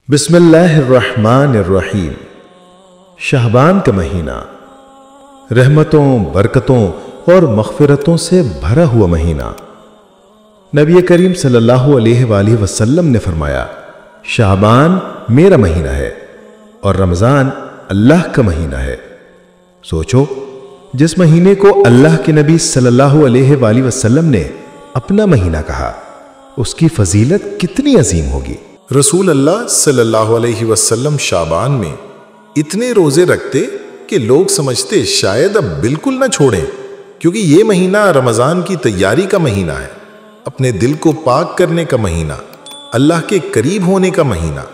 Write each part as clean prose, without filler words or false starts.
बिस्मिल्लाहिर्रहमानिर्रहीम। शाबान का महीना रहमतों, बरकतों और मग़फ़िरतों से भरा हुआ महीना। नबी करीम सल्लल्लाहु अलैहि वसल्लम ने फरमाया, शाबान मेरा महीना है और रमज़ान अल्लाह का महीना है। सोचो, जिस महीने को अल्लाह के नबी सल्लल्लाहु अलैहि वसल्लम ने अपना महीना कहा, उसकी फजीलत कितनी अजीम होगी। रसूल अल्लाह सल्लल्लाहु अलैहि वसल्लम शाबान में इतने रोजे रखते कि लोग समझते शायद अब बिल्कुल ना छोड़ें, क्योंकि ये महीना रमज़ान की तैयारी का महीना है, अपने दिल को पाक करने का महीना, अल्लाह के करीब होने का महीना।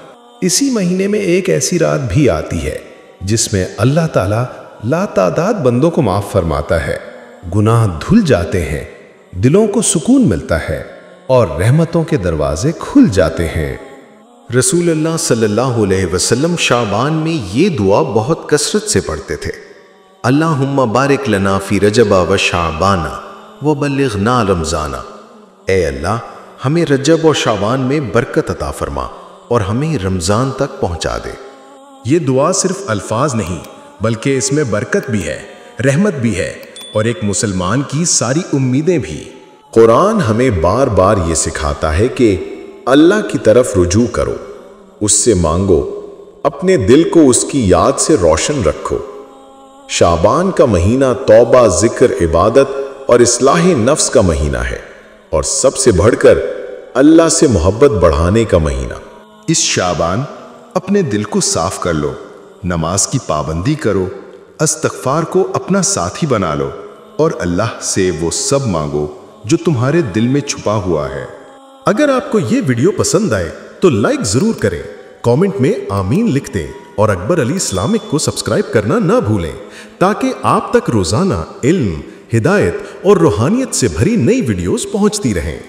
इसी महीने में एक ऐसी रात भी आती है जिसमें अल्लाह ताला लातादाद बंदों को माफ फरमाता है, गुनाह धुल जाते हैं, दिलों को सुकून मिलता है और रहमतों के दरवाजे खुल जाते हैं। रसूल अल्लाह सल्लल्लाहु अलैहि वसल्लम शाबान में ये दुआ बहुत कसरत से पढ़ते थे, अल्लाहुम्मा बारिक लना फी रजबा व शाबाना व बल्लिगना रमज़ाना। ए अल्लाह, हमें रजब और शाबान में बरकत अता फरमा और हमें रमज़ान तक पहुंचा दे। ये दुआ सिर्फ अल्फाज नहीं, बल्कि इसमें बरकत भी है, रहमत भी है और एक मुसलमान की सारी उम्मीदें भी। कुरान हमें बार बार ये सिखाता है कि अल्लाह की तरफ रुजू करो, उससे मांगो, अपने दिल को उसकी याद से रोशन रखो। शाबान का महीना तौबा, जिक्र, इबादत और इस्लाह नफ्स का महीना है और सबसे बढ़कर अल्लाह से मोहब्बत बढ़ाने का महीना। इस शाबान अपने दिल को साफ कर लो, नमाज की पाबंदी करो, इस्तिग़फ़ार को अपना साथी बना लो और अल्लाह से वो सब मांगो जो तुम्हारे दिल में छुपा हुआ है। अगर आपको ये वीडियो पसंद आए तो लाइक जरूर करें, कमेंट में आमीन लिख दें और अकबर अली इस्लामिक को सब्सक्राइब करना ना भूलें, ताकि आप तक रोजाना इल्म, हिदायत और रूहानियत से भरी नई वीडियोस पहुंचती रहें।